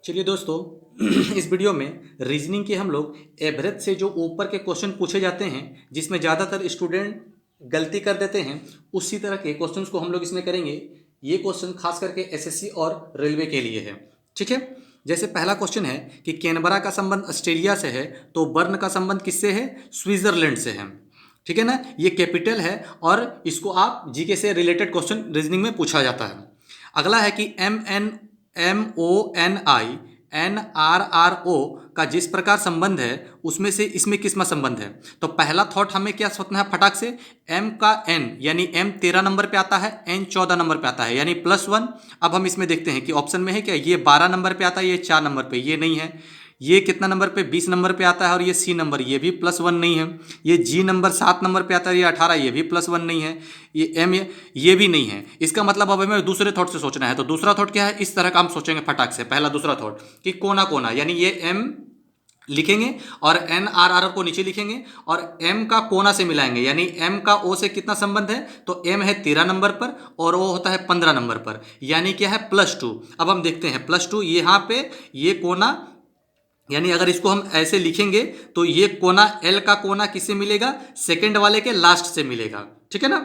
चलिए दोस्तों, इस वीडियो में रीजनिंग के हम लोग एवरेज से जो ऊपर के क्वेश्चन पूछे जाते हैं जिसमें ज़्यादातर स्टूडेंट गलती कर देते हैं, उसी तरह के क्वेश्चंस को हम लोग इसमें करेंगे। ये क्वेश्चन खास करके एसएससी और रेलवे के लिए है। ठीक है। जैसे पहला क्वेश्चन है कि कैनबरा का संबंध ऑस्ट्रेलिया से है, तो बर्न का संबंध किससे है? स्विट्जरलैंड से है। ठीक है ना, ये कैपिटल है और इसको आप जीके से रिलेटेड क्वेश्चन रीजनिंग में पूछा जाता है। अगला है कि MONI NRRO का जिस प्रकार संबंध है उसमें से इसमें किसमें संबंध है? तो पहला थॉट हमें क्या सोचना है फटाक से, M का N यानी M 13 नंबर पे आता है, N 14 नंबर पे आता है यानी +1। अब हम इसमें देखते हैं कि ऑप्शन में है क्या, ये 12 नंबर पे आता है, ये 4 नंबर पे, ये नहीं है। ये कितना नंबर पे? 20 नंबर पे आता है और ये C नंबर, ये भी +1 नहीं है। ये G नंबर 7 नंबर पे आता है, ये 18, ये भी +1 नहीं है। ये M ये भी नहीं है। इसका मतलब अब हमें दूसरे थॉट से सोचना है। तो दूसरा थॉट क्या है? इस तरह का हम सोचेंगे फटाक से। पहला दूसरा थॉट कि कोना कोना, यानी ये M लिखेंगे और NRR को नीचे लिखेंगे और M का कोना से मिलाएंगे, यानी M का O से कितना संबंध है? तो M है 13 नंबर पर और O होता है 15 नंबर पर, यानी क्या है? +2। अब हम देखते हैं +2 यहाँ पे, ये कोना, यानी अगर इसको हम ऐसे लिखेंगे तो ये कोना, L का कोना किससे मिलेगा? सेकंड वाले के लास्ट से मिलेगा। ठीक है ना।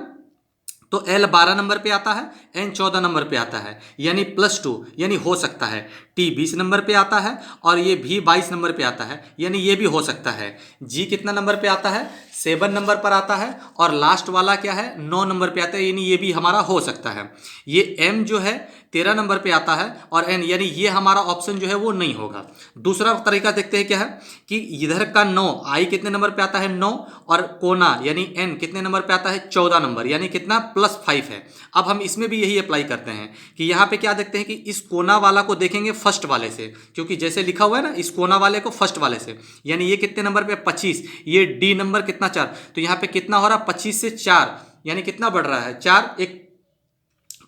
तो L 12 नंबर पे आता है, N 14 नंबर पे आता है, यानी +2, यानी हो सकता है। T 20 नंबर पे आता है और ये भी 22 नंबर पे आता है, यानी ये भी हो सकता है। G कितना नंबर पे आता है? 7 नंबर पर आता है और लास्ट वाला क्या है? 9 नंबर पे आता है, यानी ये भी हमारा हो सकता है। ये M जो है 13 नंबर पे आता है और N, यानी ये हमारा ऑप्शन जो है वो नहीं होगा। दूसरा तरीका देखते हैं क्या है कि इधर का 9, I कितने नंबर पे आता है? 9, और कोना यानी N कितने नंबर पे आता है? 14 नंबर, यानी कितना? +5 है। अब हम इसमें भी यही अप्लाई करते हैं कि यहाँ पे क्या देखते हैं कि इस कोना वाला को देखेंगे फर्स्ट वाले से, क्योंकि जैसे लिखा हुआ है ना, इस कोना वाले को फर्स्ट वाले से, यानी ये कितने नंबर पे? 25। ये D नंबर कितना? 4। तो यहाँ पे कितना हो रहा है? 25 से 4, यानी कितना बढ़ रहा है? 4 1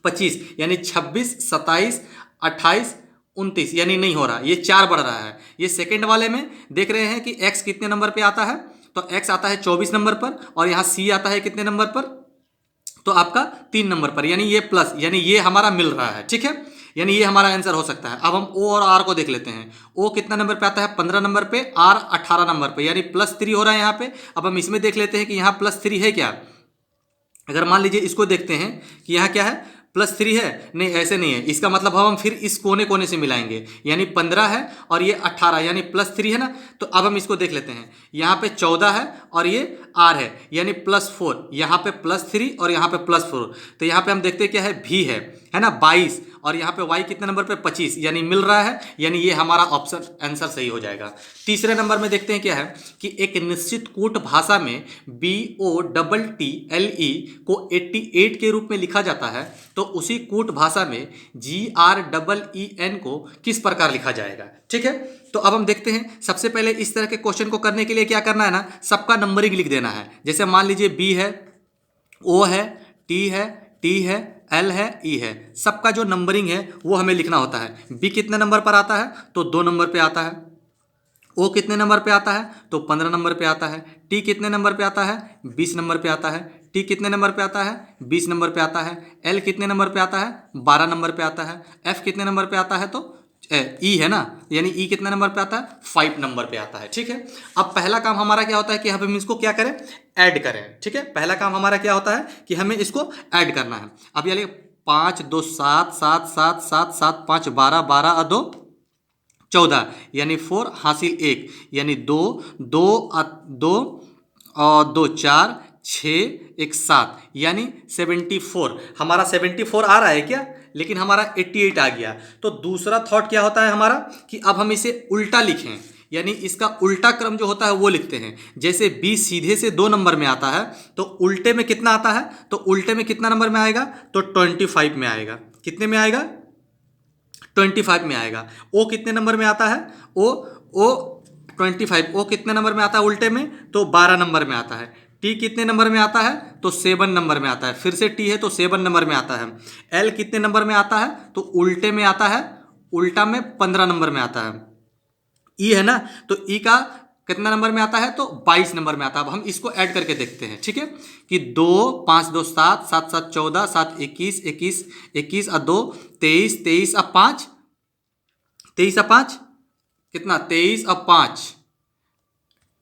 25, यानी 26 27 28 29, यानी नहीं हो रहा, ये 4 बढ़ रहा है। ये सेकंड वाले में देख रहे हैं कि x कितने नंबर पे आता है? तो x आता है 24 नंबर पर और यहाँ c आता है कितने नंबर पर? तो आपका 3 नंबर पर, यानी ये प्लस, यानी ये हमारा मिल रहा है। ठीक है, यानी ये हमारा आंसर हो सकता है। अब हम O और R को देख लेते हैं। O कितना नंबर पे आता है? 15 नंबर पे, R 18 नंबर पे, यानी +3 हो रहा है यहाँ पे। अब हम इसमें देख लेते हैं कि यहाँ +3 है क्या। अगर मान लीजिए इसको देखते हैं कि यहाँ क्या है? +3 है, नहीं ऐसे नहीं है। इसका मतलब हम फिर इस कोने कोने से मिलाएंगे, यानी 15 है और ये 18, यानी +3 है ना। तो अब हम इसको देख लेते हैं, यहाँ पे 14 है और ये R है, यानी +4, यहाँ पे +3 और यहाँ पे +4। तो यहाँ पे हम देखते हैं क्या है? V है ना 22, और यहाँ पे Y कितने नंबर पे? 25, यानी मिल रहा है, यानी ये हमारा ऑप्शन आंसर सही हो जाएगा। तीसरे नंबर में देखते हैं क्या है कि एक निश्चित कूट भाषा में BOTTLE को 88 के रूप में लिखा जाता है, तो उसी कूट भाषा में GREEN को किस प्रकार लिखा जाएगा? ठीक है, तो अब हम देखते हैं। सबसे पहले इस तरह के क्वेश्चन को करने के लिए क्या करना है ना, सबका नंबरिंग लिख देना है। जैसे मान लीजिए B है, O है, T है, T है, L है, E है, सबका जो नंबरिंग है वो हमें लिखना होता है। B कितने नंबर पर आता है? तो 2 नंबर पे आता है। O कितने नंबर पे आता है? तो 15 नंबर पे आता है। T कितने नंबर पे आता है? 20 नंबर पे आता है। T कितने नंबर पे आता है? 20 नंबर पे आता है। L कितने नंबर पे आता है? 12 नंबर पे आता है। F कितने नंबर पे आता है? तो E है ना, यानी E कितने नंबर पे आता है? 5 नंबर पे आता है। ठीक है, अब पहला काम हमारा क्या होता है कि हम इसको क्या करें? ऐड करें। ठीक है, पहला काम हमारा क्या होता है कि हमें इसको ऐड करना है। अब यानी 5 2 7 7 7 7 7 5 12 12 और 2 14, यानी 4 हासिल 1, यानी 2 2 2 और 2 4 6 1 7, यानी 74। हमारा 74 आ रहा है क्या? लेकिन हमारा 88 आ गया। तो दूसरा थॉट क्या होता है हमारा कि अब हम इसे उल्टा लिखें, यानी इसका उल्टा क्रम जो होता है वो लिखते हैं। जैसे B सीधे से 2 नंबर में आता है, तो उल्टे में कितना आता है? तो उल्टे में कितना नंबर में आएगा? तो 25 में आएगा। कितने में आएगा? 25 में आएगा। O कितने नंबर में आता है? O 25। O कितने नंबर में आता है उल्टे में? तो 12 नंबर में आता है। T कितने नंबर में आता है? तो 7 नंबर में आता है। फिर से T है तो 7 नंबर में आता है। L कितने नंबर में आता है? तो उल्टे में आता है, उल्टा में 15 नंबर में आता है। E है ना, तो E का कितना नंबर में आता है? तो 22 नंबर में आता है। अब हम इसको ऐड करके देखते हैं। ठीक है, कि 2 5 2 7 7 7 14 7 21 21 21 और 2 23 23 और 5 23 और 5 कितना, 23 और 5,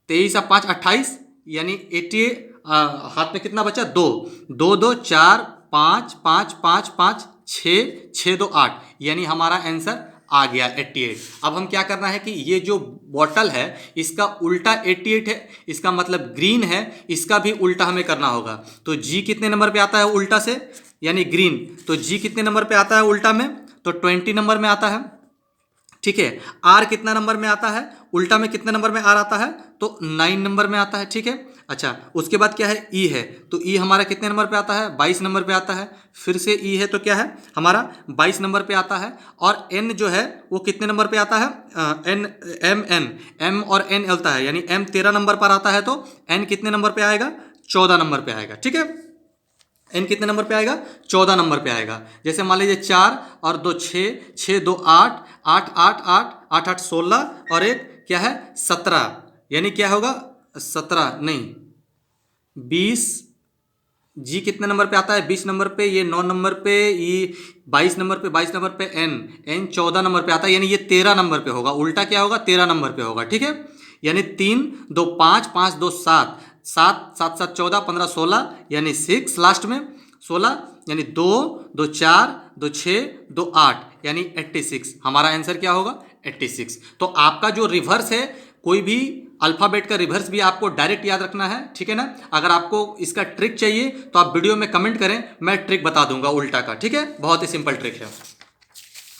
23 और 5 28, यानी 88। हाथ में कितना बचा, 2, 2 2 4 5 5 5 5 6 6 2 8, यानी हमारा आंसर आ गया 88। अब हम क्या करना है कि ये जो बॉटल है इसका उल्टा 88 है, इसका मतलब ग्रीन है, इसका भी उल्टा हमें करना होगा। तो जी कितने नंबर पे आता है उल्टा से, यानी ग्रीन, तो जी कितने नंबर पे आता है उल्टा में, तो 20 नंबर में आता है। ठीक है, आर कितना नंबर में आता है उल्टा में, कितने नंबर में आर आता है, तो 9 नंबर में आता है। ठीक है, अच्छा उसके बाद क्या है, ई है, तो ई हमारा कितने नंबर पे आता है, 22 नंबर पे आता है। फिर से ई है तो क्या है हमारा 22 नंबर पे आता है। और एन जो है वो कितने नंबर पे आता है, एन, एम और एन होता है, यानी एम 13 नंबर पर आता है, तो एन कितने नंबर पे आएगा, 14 नंबर पे आएगा। ठीक है, एन कितने नंबर पे आएगा, 14 नंबर पे आएगा। जैसे मान लीजिए 4 और 2 6, 6 2 8, 8 8 8 8 8 16 और एक क्या है 17, यानी क्या होगा 17 नहीं 20। जी कितने नंबर पे आता है, 20 नंबर पे, ये 9 नंबर पे, ये 22 नंबर पे, 22 नंबर पे एन 14 नंबर पे आता है, यानी ये 13 नंबर पे होगा। उल्टा क्या होगा, 13 नंबर पे होगा। ठीक है, यानी 3 2 5 5 2 7, 7 7 7 14 15 16, यानी 6 लास्ट में 16, यानी 2 2 4 2 6 2 8, यानी 86। हमारा आंसर क्या होगा, 86। तो आपका जो रिवर्स है, कोई भी अल्फ़ाबेट का रिवर्स भी आपको डायरेक्ट याद रखना है। ठीक है ना, अगर आपको इसका ट्रिक चाहिए तो आप वीडियो में कमेंट करें, मैं ट्रिक बता दूंगा उल्टा का। ठीक है, बहुत ही सिंपल ट्रिक है।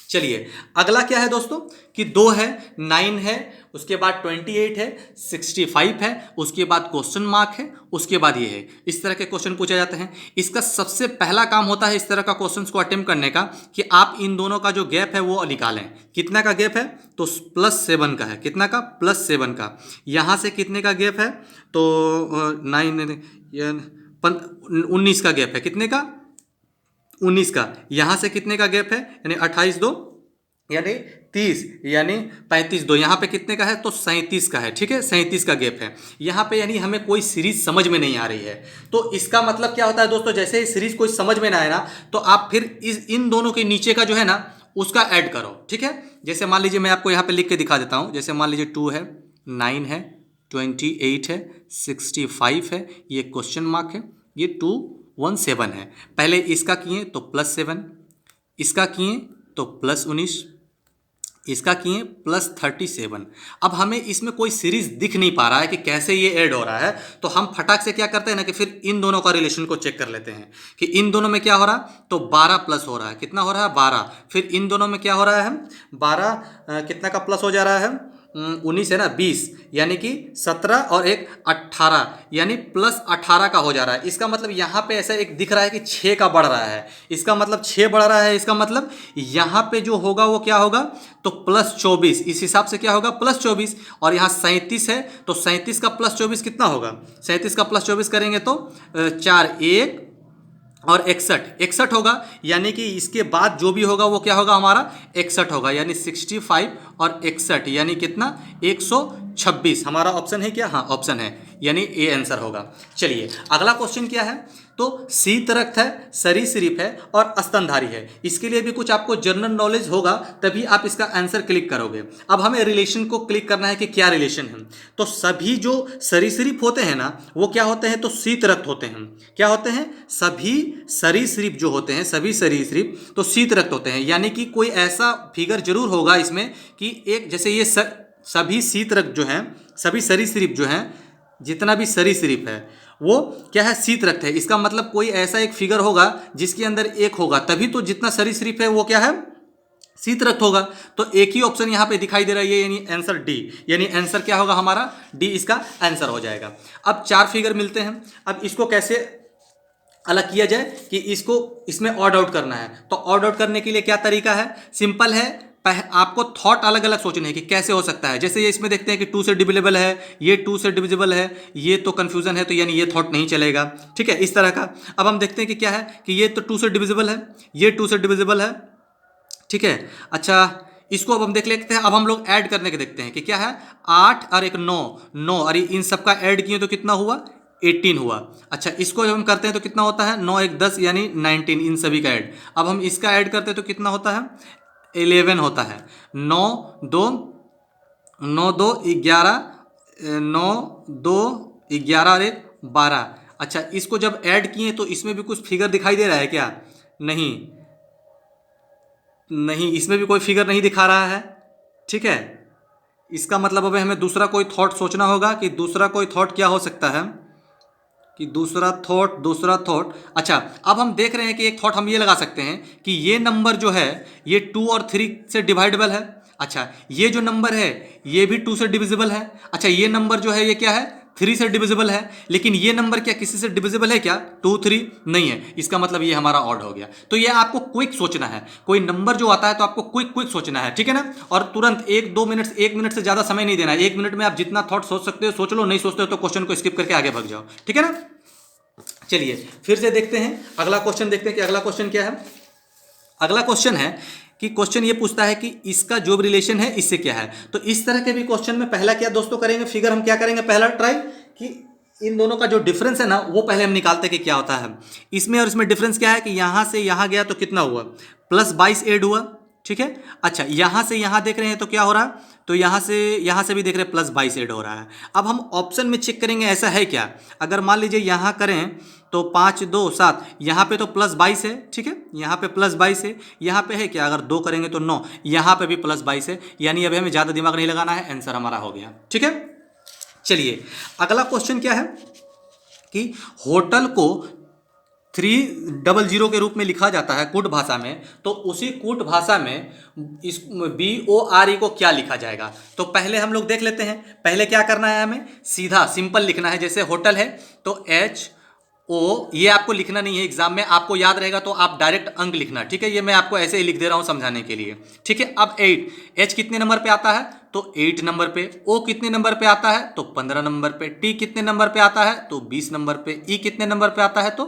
चलिए अगला क्या है दोस्तों, कि 2 है, 9 है, उसके बाद 28 है, 65 है, उसके बाद क्वेश्चन मार्क है, उसके बाद ये है। इस तरह के क्वेश्चन पूछे जाते हैं। इसका सबसे पहला काम होता है इस तरह का क्वेश्चन को अटेम्प्ट करने का, कि आप इन दोनों का जो गैप है वो निकालें। कितना का गैप है, तो +7 का है। कितना का, +7 का। यहाँ से कितने का गैप है, तो 19 का गैप है। कितने का, 19 का। यहाँ से कितने का गैप है, यानी 28 2, यानी 30, यानी 35 2, यहाँ पे कितने का है, तो 37 का है। ठीक है, 37 का गैप है यहाँ पे, यानी हमें कोई सीरीज समझ में नहीं आ रही है। तो इसका मतलब क्या होता है दोस्तों, जैसे ही सीरीज कोई समझ में ना आए ना, तो आप फिर इन दोनों के नीचे का जो है ना उसका ऐड करो। ठीक है, जैसे मान लीजिए मैं आपको यहाँ पे लिख के दिखा देता हूँ। जैसे मान लीजिए 2 है, 9 है, 28 है, 65 है, ये क्वेश्चन मार्क है, ये 217 है। पहले इसका किए तो +7, इसका किए तो +19, इसका किए +37। अब हमें इसमें कोई सीरीज दिख नहीं पा रहा है कि कैसे ये ऐड हो रहा है, तो हम फटाक से क्या करते हैं ना, कि फिर इन दोनों का रिलेशन को चेक कर लेते हैं कि इन दोनों में क्या हो रहा है, तो 12 प्लस हो रहा है। कितना हो रहा है, 12। फिर इन दोनों में क्या हो रहा है, 12 कितना का प्लस हो जा रहा है, 19 है ना, 20, यानी कि 17 और एक 18, यानी +18 का हो जा रहा है। इसका मतलब यहाँ पे ऐसा एक दिख रहा है कि 6 का बढ़ रहा है, इसका मतलब 6 बढ़ रहा है। इसका मतलब यहाँ पे जो होगा वो क्या होगा, तो +24। इस हिसाब से क्या होगा, +24। और यहाँ 37 है, तो 37 का +24 कितना होगा, 37 का +24 करेंगे तो 4 1 और 61 होगा, यानी कि इसके बाद जो भी होगा वो क्या होगा, हमारा 61 होगा, यानी 65 और 61, यानी कितना, 126। हमारा ऑप्शन है क्या, हाँ ऑप्शन है, यानी ए आंसर होगा। चलिए अगला क्वेश्चन क्या है, तो शीतरक्त है, सरीसृप है और स्तनधारी है। इसके लिए भी कुछ आपको जनरल नॉलेज होगा, तभी आप इसका आंसर क्लिक करोगे। अब हमें रिलेशन को क्लिक करना है कि क्या रिलेशन है। तो सभी जो सरीसृप होते हैं ना, वो क्या होते हैं, तो शीतरक्त होते हैं। क्या होते हैं, सभी सरीसृप जो होते हैं, सभी सरीसृप तो शीतरक्त होते हैं। यानी कि कोई ऐसा फिगर जरूर होगा इसमें कि एक, जैसे ये सभी शीतरक्त जो हैं, सभी सरीसृप जो हैं, जितना भी सरीसृप है वो क्या है, शीतरक्त है। इसका मतलब कोई ऐसा एक फिगर होगा जिसके अंदर एक होगा, तभी तो जितना सरीसृप है वो क्या है, शीतरक्त होगा। तो एक ही ऑप्शन यहाँ पे दिखाई दे रहा है, यानी आंसर डी, यानी आंसर क्या होगा हमारा, डी इसका आंसर हो जाएगा। अब 4 फिगर मिलते हैं। अब इसको कैसे अलग किया जाए, कि इसको इसमें ऑड आउट करना है। तो ऑड आउट करने के लिए क्या तरीका है, सिंपल है। आपको थॉट अलग अलग सोचने हैं कि कैसे हो सकता है। जैसे ये इसमें देखते हैं कि 2 से डिविजिबल है, ये 2 से डिविजिबल है, ये तो कंफ्यूजन है, तो यानी ये थॉट नहीं चलेगा। ठीक है, इस तरह का। अब हम देखते हैं कि क्या है, कि ये तो 2 से डिविजिबल है, ये 2 से डिविजिबल है। ठीक है, अच्छा इसको अब हम देख लेते हैं। अब हम लोग ऐड करने के देखते हैं कि क्या है, 8 और एक 9, 9 और इन सबका ऐड किए तो कितना हुआ, 18 हुआ। अच्छा इसको जब हम करते हैं तो कितना होता है, 9 1 10, यानी 19, इन सभी का ऐड। अब हम इसका ऐड करते हैं तो कितना होता है, 11 होता है। 9 2 और 12। अच्छा, इसको जब ऐड किए तो इसमें भी कुछ फिगर दिखाई दे रहा है क्या? नहीं, नहीं, इसमें भी कोई फिगर नहीं दिखा रहा है। ठीक है, इसका मतलब अब हमें दूसरा कोई थॉट सोचना होगा कि दूसरा कोई थॉट क्या हो सकता है, कि दूसरा थॉट। अच्छा, अब हम देख रहे हैं कि एक थॉट हम ये लगा सकते हैं कि ये नंबर जो है ये 2 और 3 से डिवाइडेबल है। अच्छा, ये जो नंबर है ये भी 2 से डिविजिबल है। अच्छा, ये नंबर जो है ये क्या है? 3 से डिविजिबल है। लेकिन ये नंबर क्या किसी से डिविजिबल है क्या? 2 3 नहीं है। इसका मतलब ये हमारा ऑड हो गया। तो ये आपको क्विक सोचना है, कोई नंबर जो आता है तो आपको क्विक सोचना है। ठीक है ना? और तुरंत 1 मिनट से ज़्यादा समय नहीं देना है। 1 मिनट में आप जितना थॉट सोच सकते हो सोच लो, नहीं सोचते हो तो क्वेश्चन को स्किप करके आगे भाग जाओ। ठीक है ना? चलिए फिर से देखते हैं अगला क्वेश्चन, देखते हैं कि अगला क्वेश्चन क्या है। अगला क्वेश्चन है कि क्वेश्चन ये पूछता है कि इसका जो रिलेशन है इससे क्या है। तो इस तरह के भी क्वेश्चन में पहला क्या दोस्तों करेंगे, फिगर हम क्या करेंगे, पहला ट्राई कि इन दोनों का जो डिफरेंस है ना वो पहले हम निकालते हैं कि क्या होता है इसमें। और इसमें डिफरेंस क्या है कि यहाँ से यहाँ गया तो कितना हुआ, +22 ऐड हुआ। ठीक है। अच्छा, यहाँ से यहाँ देख रहे हैं तो क्या हो रहा है, तो यहाँ से भी देख रहे हैं +22 ऐड हो रहा है। अब हम ऑप्शन में चेक करेंगे ऐसा है क्या। अगर मान लीजिए यहाँ करें तो 5 2 7, यहाँ पे तो +22 है। ठीक है, यहाँ पे +22 है, यहाँ पे है क्या, अगर 2 करेंगे तो 9, यहाँ पे भी +22 है। यानी अभी हमें ज़्यादा दिमाग नहीं लगाना है, आंसर हमारा हो गया। ठीक है। चलिए अगला क्वेश्चन क्या है कि होटल को 300 के रूप में लिखा जाता है कूट भाषा में, तो उसी कूट भाषा में इस BORE को क्या लिखा जाएगा। तो पहले हम लोग देख लेते हैं। पहले क्या करना है, हमें सीधा सिंपल लिखना है। जैसे होटल है तो HO, ये आपको लिखना नहीं है एग्जाम में, आपको याद रहेगा तो आप डायरेक्ट अंक लिखना। ठीक है, ये मैं आपको ऐसे ही लिख दे रहा हूँ समझाने के लिए। ठीक है। अब 8, H कितने नंबर पे आता है, तो 8 नंबर पे। O कितने नंबर पे आता है, तो 15 नंबर पे। T कितने नंबर पे आता है, तो 20 नंबर पे। E कितने नंबर पे आता है, तो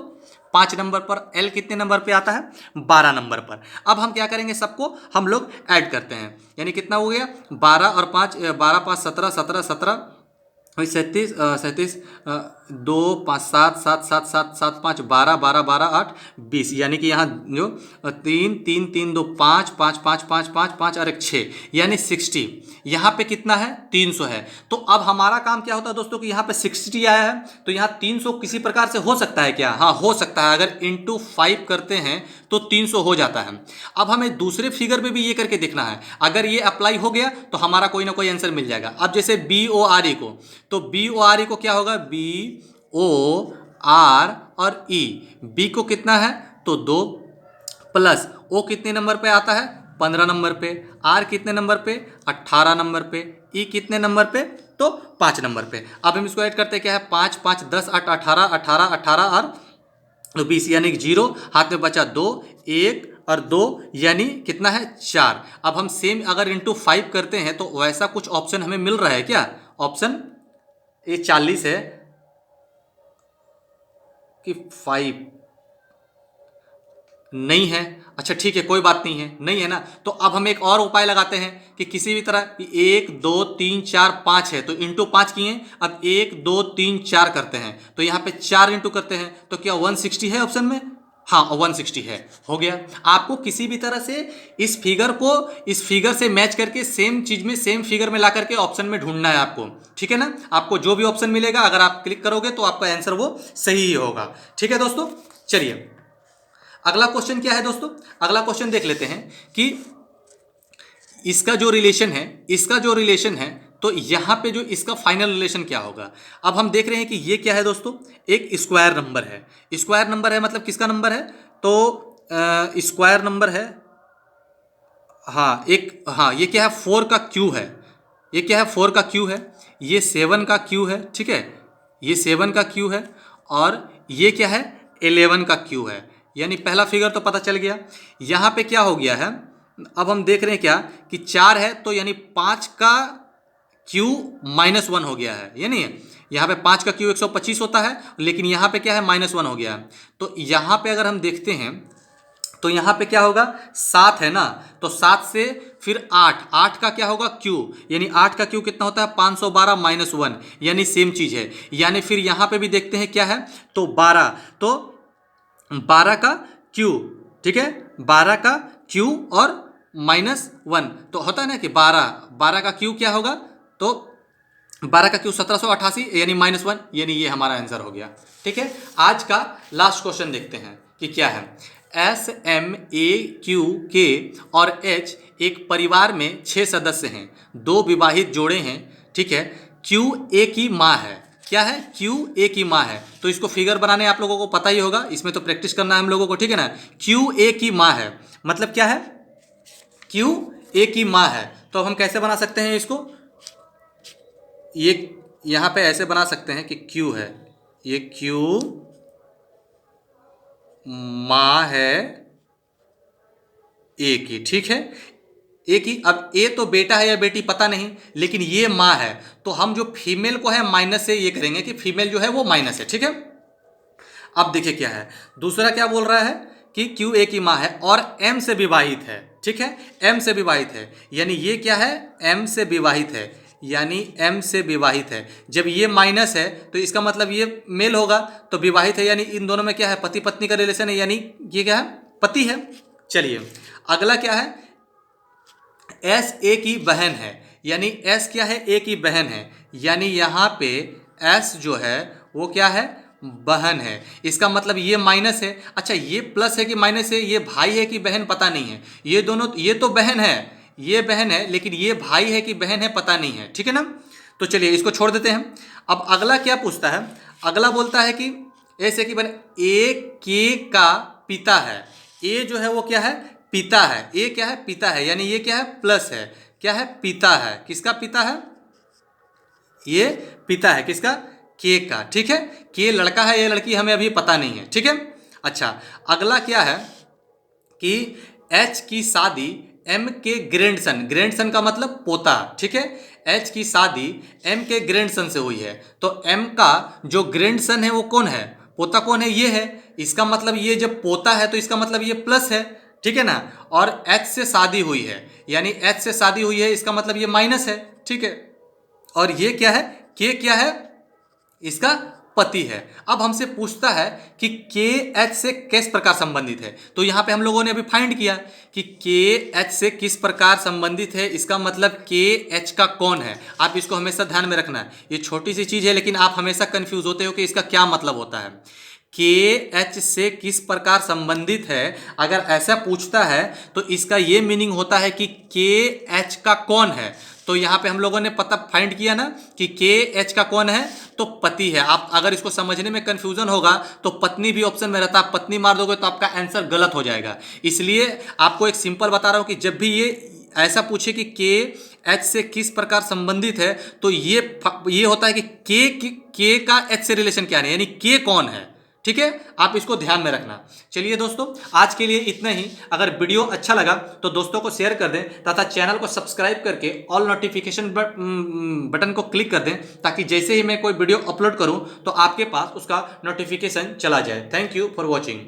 5 नंबर पर। L कितने नंबर पे आता है, 12 नंबर पर। अब हम क्या करेंगे, सबको हम लोग ऐड करते हैं। यानी कितना हो गया, 12 और 5, 12 5 17, 17 17 37 37, 2 5 7 7 7 7 7 5 12 12 12 8 20। यानी कि यहाँ जो 3 3 3 2 5 5 5 5 5 5 और 1 6, यानी 60। यहाँ पे कितना है, 300 है। तो अब हमारा काम क्या होता है दोस्तों कि यहाँ पे 60 आया है तो यहाँ 300 किसी प्रकार से हो सकता है क्या, हाँ हो सकता है। अगर इंटू 5 करते हैं तो 300 हो जाता है। अब हमें दूसरे फिगर पे भी ये करके देखना है। अगर ये अप्लाई हो गया तो हमारा कोई ना कोई आंसर मिल जाएगा। अब जैसे BORE को, तो BORE को क्या होगा, BOR और E। B को कितना है, तो 2 प्लस O कितने नंबर पे आता है, 15 नंबर पे। R कितने नंबर पे, 18 नंबर पे। E कितने नंबर पे, तो 5 नंबर पे। अब हम इसको ऐड करते हैं क्या है, 5 5 10 8 18 18 18 और 20, यानी 0 हाथ में बचा 2, 1 और 2, यानी कितना है, 4। अब हम सेम अगर इंटू 5 करते हैं तो वैसा कुछ ऑप्शन हमें मिल रहा है क्या, ऑप्शन ये 40 है कि 5 नहीं है। अच्छा ठीक है, कोई बात नहीं है, नहीं है ना। तो अब हम एक और उपाय लगाते हैं कि किसी भी तरह 1 2 3 4 5 है तो इंटू 5 किए। अब 1 2 3 4 करते हैं तो यहाँ पे 4 इंटू करते हैं तो क्या 160 है ऑप्शन में, हाँ 160 है, हो गया। आपको किसी भी तरह से इस फिगर को इस फिगर से मैच करके सेम चीज में सेम फिगर में ला करके ऑप्शन में ढूंढना है आपको। ठीक है ना, आपको जो भी ऑप्शन मिलेगा अगर आप क्लिक करोगे तो आपका आंसर वो सही ही होगा। ठीक है दोस्तों, चलिए अगला क्वेश्चन क्या है दोस्तों। अगला क्वेश्चन देख लेते हैं कि इसका जो रिलेशन है तो यहाँ पे जो इसका फाइनल रिलेशन क्या होगा। अब हम देख रहे हैं कि ये क्या है दोस्तों, एक स्क्वायर नंबर है। स्क्वायर नंबर है मतलब किसका नंबर है, तो स्क्वायर नंबर है, हाँ एक, हाँ ये क्या है, 4 का क्यू है। ये क्या है, 4 का क्यू है। ये 7 का क्यू है। ठीक है, ये 7 का क्यू है और ये क्या है, 11 का क्यू है। यानी पहला फिगर तो पता चल गया। यहाँ पे क्या हो गया है, अब हम देख रहे हैं क्या कि 4 है तो यानी 5 का क्यू -1 हो गया है। यानी यहाँ पे 5 का क्यू 125 होता है, लेकिन यहाँ पे क्या है, -1 हो गया है। तो यहाँ पे अगर हम देखते हैं तो यहाँ पे क्या होगा, 7 है ना, तो 7 से फिर 8 का क्या होगा, क्यू, यानी 8 का क्यू कितना होता है, 512 -1, यानी सेम चीज़ है। यानी फिर यहाँ पे भी देखते हैं क्या है, तो 12, तो 12 का क्यू, ठीक है, 12 का क्यू और -1 तो होता है ना कि 12 का क्यू क्या होगा, तो 12 का क्यू 1788 यानी -1, यानी ये हमारा आंसर हो गया। ठीक है, आज का लास्ट क्वेश्चन देखते हैं कि क्या है। एस, एम, ए, क्यू, के और एच एक परिवार में 6 सदस्य हैं, 2 विवाहित जोड़े हैं। ठीक है, क्यू ए की माँ है। क्या है? क्यू ए की माँ है। तो इसको फिगर बनाने आप लोगों को पता ही होगा, इसमें तो प्रैक्टिस करना है हम लोगों को। ठीक है ना, क्यू ए की माँ है मतलब क्या है, क्यू ए की माँ है। तो हम कैसे बना सकते हैं इसको, ये यहाँ पे ऐसे बना सकते हैं कि क्यू है, ये क्यू माँ है ए की। ठीक है, ए की, अब ए तो बेटा है या बेटी पता नहीं, लेकिन ये माँ है, तो हम जो फीमेल को है माइनस से ये करेंगे कि फीमेल जो है वो माइनस है। ठीक है, अब देखिए क्या है, दूसरा क्या बोल रहा है कि क्यू ए की माँ है और एम से विवाहित है। ठीक है, एम से विवाहित है, यानी ये क्या है, एम से विवाहित है, यानी एम से विवाहित है। जब ये माइनस है तो इसका मतलब ये मेल होगा, तो विवाहित है यानी इन दोनों में क्या है, पति पत्नी का रिलेशन है, यानी ये क्या है, पति है। चलिए अगला क्या है, एस ए की बहन है, यानी एस क्या है, ए की बहन है, यानी यहाँ पे एस जो है वो क्या है, बहन है। इसका मतलब ये माइनस है। अच्छा, ये प्लस है कि माइनस है, ये भाई है कि बहन पता नहीं है, ये दोनों, ये तो बहन है, ये बहन है, लेकिन ये भाई है कि बहन है पता नहीं है। ठीक है ना, तो चलिए इसको छोड़ देते हैं। अब अगला क्या पूछता है, अगला बोलता है कि ऐसे कि बने ए के का पिता है, ए जो है वो क्या है, पिता है, ए क्या है, पिता है, यानी ये क्या है, प्लस है, क्या है, पिता है। किसका पिता है, ये पिता है किसका, के का। ठीक है, के लड़का है या लड़की हमें अभी पता नहीं है। ठीक है, अच्छा अगला क्या है कि एच की शादी एम के ग्रैंडसन, ग्रैंडसन का मतलब पोता। ठीक है, एच की शादी एम के ग्रैंडसन से हुई है, तो एम का जो ग्रैंडसन है वो कौन है, पोता कौन है, ये है। इसका मतलब ये जब पोता है तो इसका मतलब ये प्लस है। ठीक है ना, और एच से शादी हुई है, यानी एच से शादी हुई है, इसका मतलब ये माइनस है। ठीक है, और ये क्या है, के क्या है, इसका पति है। अब हमसे पूछता है कि के एच से किस प्रकार संबंधित है, तो यहां पे हम लोगों ने अभी फाइंड किया कि के एच से किस प्रकार संबंधित है, इसका मतलब के एच का कौन है। आप इसको हमेशा ध्यान में रखना है, ये छोटी सी चीज है लेकिन आप हमेशा कंफ्यूज होते हो कि इसका क्या मतलब होता है। के एच से किस प्रकार संबंधित है, अगर ऐसा पूछता है तो इसका ये मीनिंग होता है कि के एच का कौन है। तो यहाँ पे हम लोगों ने पता फाइंड किया ना कि के एच का कौन है, तो पति है। आप अगर इसको समझने में कंफ्यूजन होगा तो पत्नी भी ऑप्शन में रहता, आप पत्नी मार दोगे तो आपका आंसर गलत हो जाएगा। इसलिए आपको एक सिंपल बता रहा हूँ कि जब भी ये ऐसा पूछे कि के एच से किस प्रकार संबंधित है, तो ये होता है कि के का एच से रिलेशन क्या है, यानी के कौन है। ठीक है, आप इसको ध्यान में रखना। चलिए दोस्तों, आज के लिए इतना ही। अगर वीडियो अच्छा लगा तो दोस्तों को शेयर कर दें तथा चैनल को सब्सक्राइब करके ऑल नोटिफिकेशन बटन को क्लिक कर दें, ताकि जैसे ही मैं कोई वीडियो अपलोड करूं तो आपके पास उसका नोटिफिकेशन चला जाए। Thank you for watching.